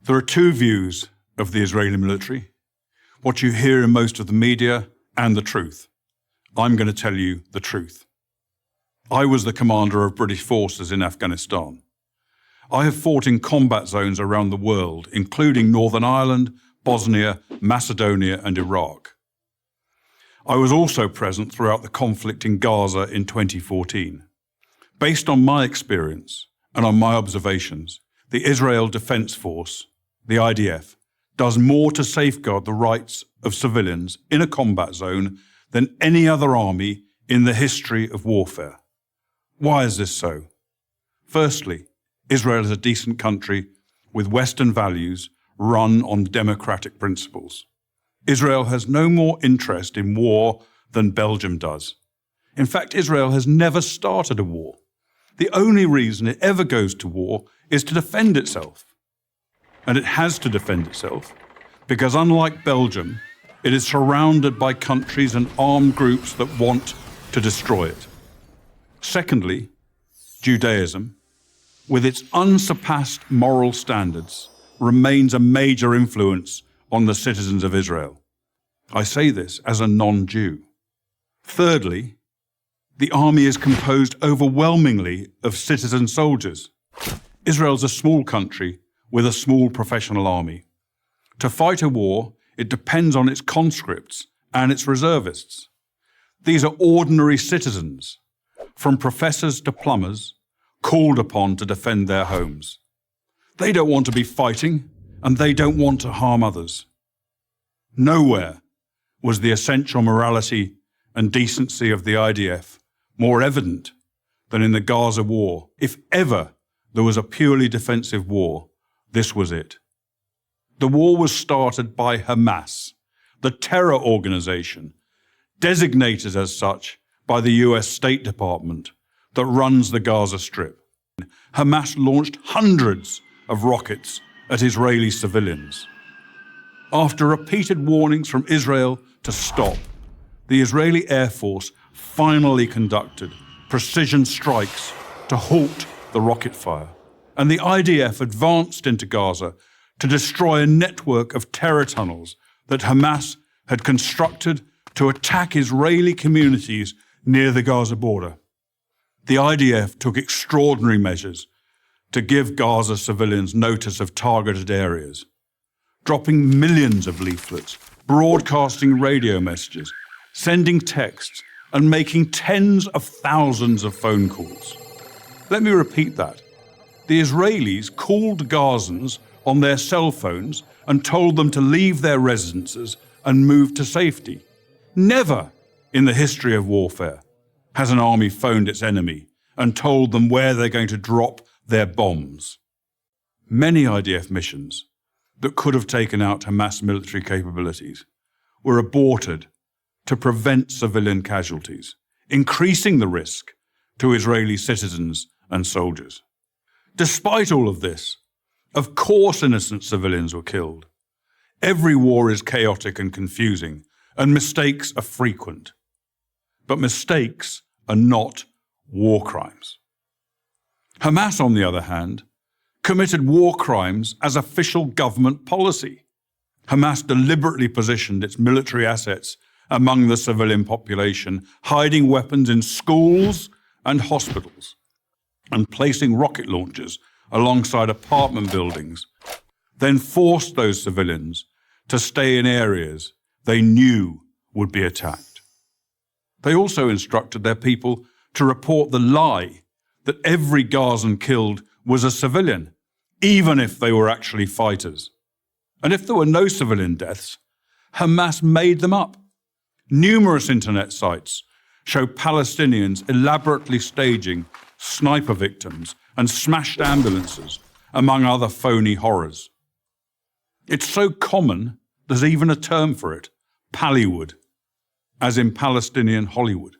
There are two views of the Israeli military, what you hear in most of the media and the truth. I'm going to tell you the truth. I was the commander of British forces in Afghanistan. I have fought in combat zones around the world, including Northern Ireland, Bosnia, Macedonia, and Iraq. I was also present throughout the conflict in Gaza in 2014. Based on my experience and on my observations, the Israel Defense Force, the IDF, does more to safeguard the rights of civilians in a combat zone than any other army in the history of warfare. Why is this so? Firstly, Israel is a decent country with Western values run on democratic principles. Israel has no more interest in war than Belgium does. In fact, Israel has never started a war. The only reason it ever goes to war is to defend itself. And it has to defend itself because, unlike Belgium, it is surrounded by countries and armed groups that want to destroy it. Secondly, Judaism, with its unsurpassed moral standards, remains a major influence on the citizens of Israel. I say this as a non-Jew. Thirdly, the army is composed overwhelmingly of citizen soldiers. Israel's a small country with a small professional army. To fight a war, it depends on its conscripts and its reservists. These are ordinary citizens, from professors to plumbers, called upon to defend their homes. They don't want to be fighting, and they don't want to harm others. Nowhere was the essential morality and decency of the IDF more evident than in the Gaza war. If ever there was a purely defensive war, this was it. The war was started by Hamas, the terror organization, designated as such by the US State Department that runs the Gaza Strip. Hamas launched hundreds of rockets at Israeli civilians. After repeated warnings from Israel to stop, the Israeli Air Force finally conducted precision strikes to halt the rocket fire, and the IDF advanced into Gaza to destroy a network of terror tunnels that Hamas had constructed to attack Israeli communities near the Gaza border. The IDF took extraordinary measures to give Gaza civilians notice of targeted areas, dropping millions of leaflets, broadcasting radio messages, sending texts, and making tens of thousands of phone calls. Let me repeat that. The Israelis called Gazans on their cell phones and told them to leave their residences and move to safety. Never in the history of warfare has an army phoned its enemy and told them where they're going to drop their bombs. Many IDF missions that could have taken out Hamas military capabilities were aborted to prevent civilian casualties, increasing the risk to Israeli citizens and soldiers. Despite all of this, of course innocent civilians were killed. Every war is chaotic and confusing, and mistakes are frequent. But mistakes are not war crimes. Hamas, on the other hand, committed war crimes as official government policy. Hamas deliberately positioned its military assets among the civilian population, hiding weapons in schools and hospitals, and placing rocket launchers alongside apartment buildings, then forced those civilians to stay in areas they knew would be attacked. They also instructed their people to report the lie that every Gazan killed was a civilian, even if they were actually fighters. And if there were no civilian deaths, Hamas made them up. Numerous internet sites show Palestinians elaborately staging sniper victims and smashed ambulances, among other phony horrors. It's so common, there's even a term for it, Pallywood, as in Palestinian Hollywood.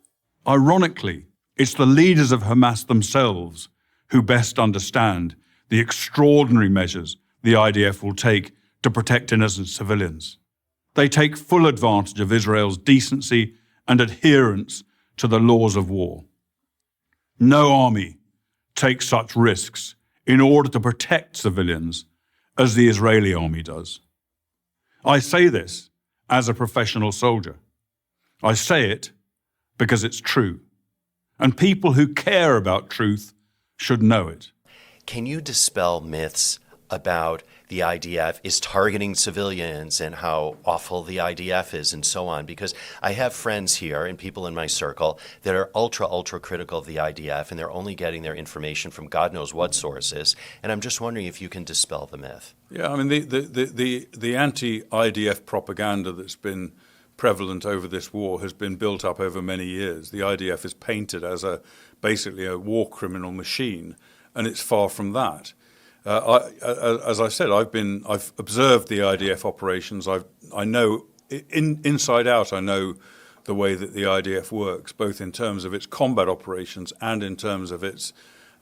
Ironically, it's the leaders of Hamas themselves who best understand the extraordinary measures the IDF will take to protect innocent civilians. They take full advantage of Israel's decency and adherence to the laws of war. No army takes such risks in order to protect civilians as the Israeli army does. I say this as a professional soldier. I say it because it's true. And people who care about truth should know it. Can you dispel myths about the IDF is targeting civilians and how awful the IDF is and so on? Because I have friends here and people in my circle that are ultra critical of the IDF, and they're only getting their information from God knows what sources. And I'm just wondering if you can dispel the myth. Yeah, I mean, the anti-IDF propaganda that's been prevalent over this war has been built up over many years. The IDF is painted as basically a war criminal machine, and it's far from that. As I said, I've observed the IDF operations. I know inside out. I know the way that the IDF works, both in terms of its combat operations and in terms of its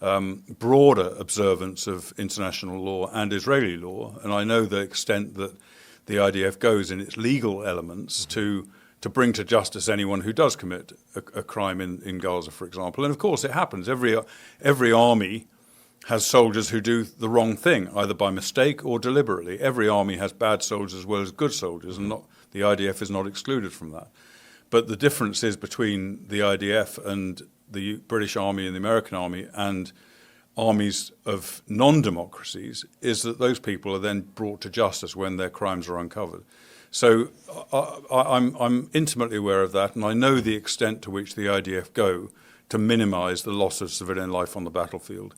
broader observance of international law and Israeli law. And I know the extent that the IDF goes in its legal elements to bring to justice anyone who does commit a crime in Gaza, for example. And of course, it happens. Every army has soldiers who do the wrong thing, either by mistake or deliberately. Every army has bad soldiers as well as good soldiers, and the IDF is not excluded from that. But the difference is between the IDF and the British Army and the American Army and armies of non-democracies is that those people are then brought to justice when their crimes are uncovered. So I'm intimately aware of that, and I know the extent to which the IDF go to minimize the loss of civilian life on the battlefield.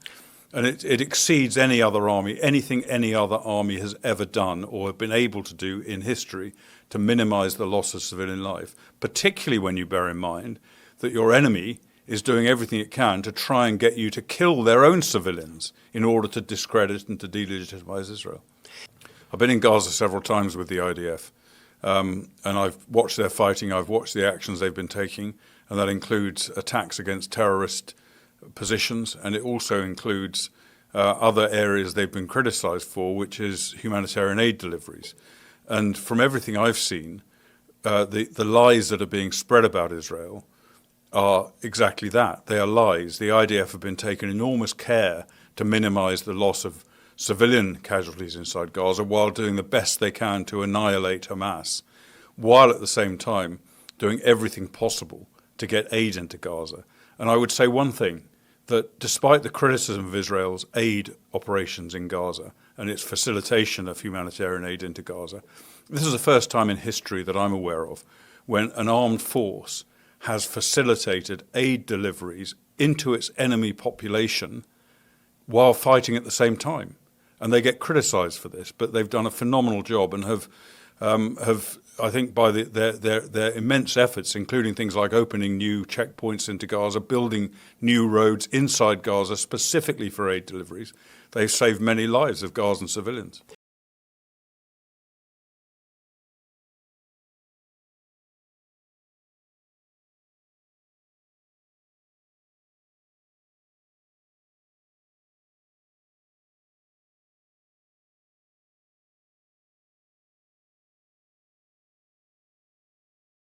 And it exceeds any other army, anything any other army has ever done or been able to do in history to minimize the loss of civilian life, particularly when you bear in mind that your enemy is doing everything it can to try and get you to kill their own civilians in order to discredit and to delegitimize Israel. I've been in Gaza several times with the IDF, and I've watched their fighting, I've watched the actions they've been taking, and that includes attacks against terrorist positions, and it also includes other areas they've been criticized for, which is humanitarian aid deliveries. And from everything I've seen, the lies that are being spread about Israel are exactly that. They are lies. The IDF have been taking enormous care to minimize the loss of civilian casualties inside Gaza while doing the best they can to annihilate Hamas, while at the same time doing everything possible to get aid into Gaza. And I would say one thing, that despite the criticism of Israel's aid operations in Gaza and its facilitation of humanitarian aid into Gaza, this is the first time in history that I'm aware of when an armed force has facilitated aid deliveries into its enemy population while fighting at the same time. And they get criticized for this, but they've done a phenomenal job and have I think, by their immense efforts, including things like opening new checkpoints into Gaza, building new roads inside Gaza specifically for aid deliveries, they've saved many lives of Gazan civilians.